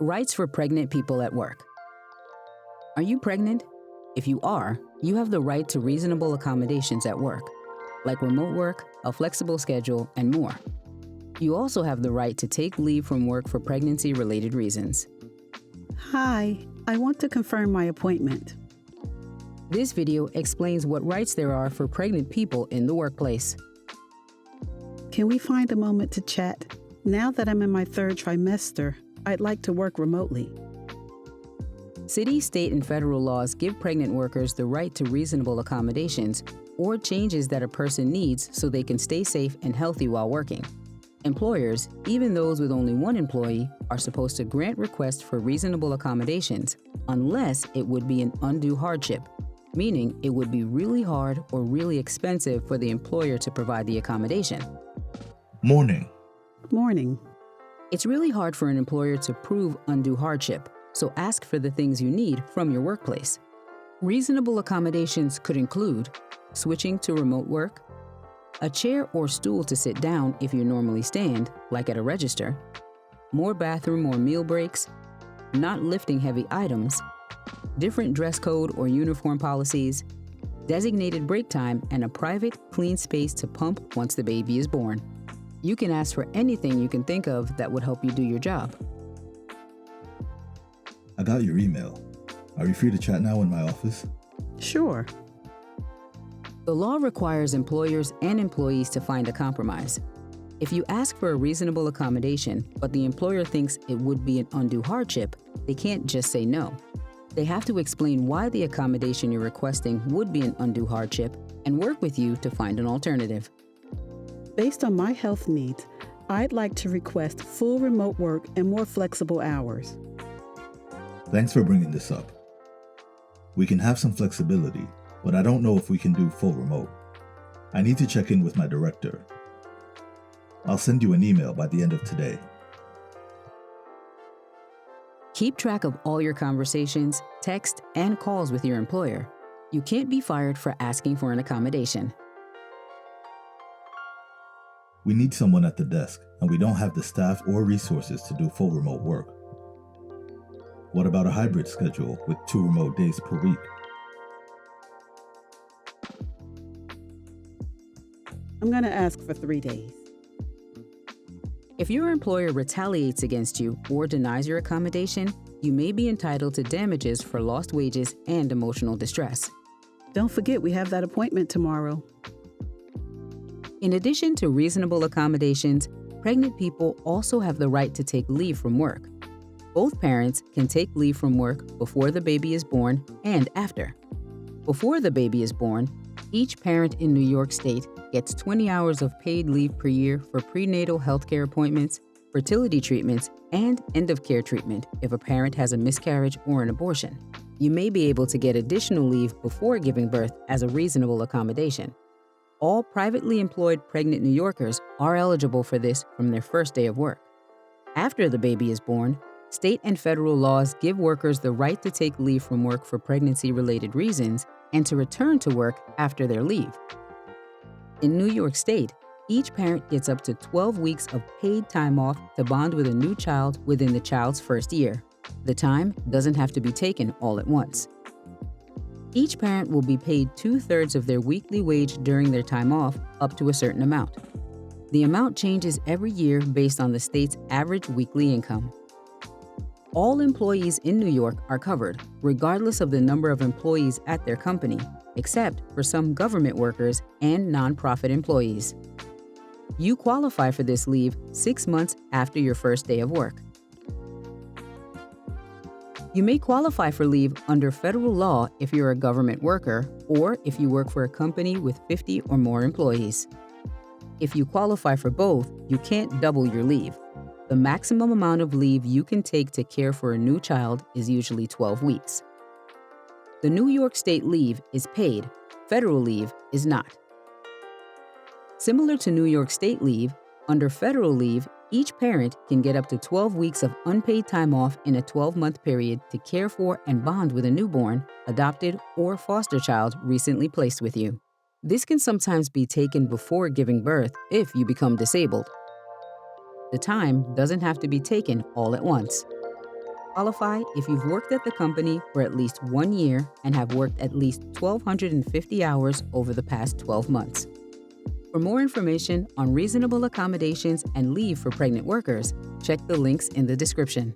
Rights for pregnant people at work. Are you pregnant? If you are, you have the right to reasonable accommodations at work, like remote work, a flexible schedule, and more. You also have the right to take leave from work for pregnancy-related reasons. Hi, I want to confirm my appointment. This video explains what rights there are for pregnant people in the workplace. Can we find a moment to chat? Now that I'm in my third trimester, I'd like to work remotely. City, state, and federal laws give pregnant workers the right to reasonable accommodations or changes that a person needs so they can stay safe and healthy while working. Employers, even those with only one employee, are supposed to grant requests for reasonable accommodations unless it would be an undue hardship, meaning it would be really hard or really expensive for the employer to provide the accommodation. Morning. Morning. It's really hard for an employer to prove undue hardship, so ask for the things you need from your workplace. Reasonable accommodations could include switching to remote work, a chair or stool to sit down if you normally stand, like at a register, more bathroom or meal breaks, not lifting heavy items, different dress code or uniform policies, designated break time, and a private, clean space to pump once the baby is born. You can ask for anything you can think of that would help you do your job. I got your email. Are you free to chat now in my office? Sure. The law requires employers and employees to find a compromise. If you ask for a reasonable accommodation, but the employer thinks it would be an undue hardship, they can't just say no. They have to explain why the accommodation you're requesting would be an undue hardship and work with you to find an alternative. Based on my health needs, I'd like to request full remote work and more flexible hours. Thanks for bringing this up. We can have some flexibility, but I don't know if we can do full remote. I need to check in with my director. I'll send you an email by the end of today. Keep track of all your conversations, text, and calls with your employer. You can't be fired for asking for an accommodation. We need someone at the desk, and we don't have the staff or resources to do full remote work. What about a hybrid schedule with 2 remote days per week? I'm going to ask for 3 days. If your employer retaliates against you or denies your accommodation, you may be entitled to damages for lost wages and emotional distress. Don't forget we have that appointment tomorrow. In addition to reasonable accommodations, pregnant people also have the right to take leave from work. Both parents can take leave from work before the baby is born and after. Before the baby is born, each parent in New York State gets 20 hours of paid leave per year for prenatal health care appointments, fertility treatments, and end-of-care treatment if a parent has a miscarriage or an abortion. You may be able to get additional leave before giving birth as a reasonable accommodation. All privately employed pregnant New Yorkers are eligible for this from their first day of work. After the baby is born, state and federal laws give workers the right to take leave from work for pregnancy-related reasons and to return to work after their leave. In New York State, each parent gets up to 12 weeks of paid time off to bond with a new child within the child's first year. The time doesn't have to be taken all at once. Each parent will be paid 2/3 of their weekly wage during their time off, up to a certain amount. The amount changes every year based on the state's average weekly income. All employees in New York are covered, regardless of the number of employees at their company, except for some government workers and nonprofit employees. You qualify for this leave 6 months after your first day of work. You may qualify for leave under federal law if you're a government worker or if you work for a company with 50 or more employees. If you qualify for both, you can't double your leave. The maximum amount of leave you can take to care for a new child is usually 12 weeks. The New York State leave is paid, federal leave is not. Similar to New York State leave, under federal leave, each parent can get up to 12 weeks of unpaid time off in a 12-month period to care for and bond with a newborn, adopted, or foster child recently placed with you. This can sometimes be taken before giving birth if you become disabled. The time doesn't have to be taken all at once. qualify if you've worked at the company for at least 1 year and have worked at least 1,250 hours over the past 12 months. For more information on reasonable accommodations and leave for pregnant workers, check the links in the description.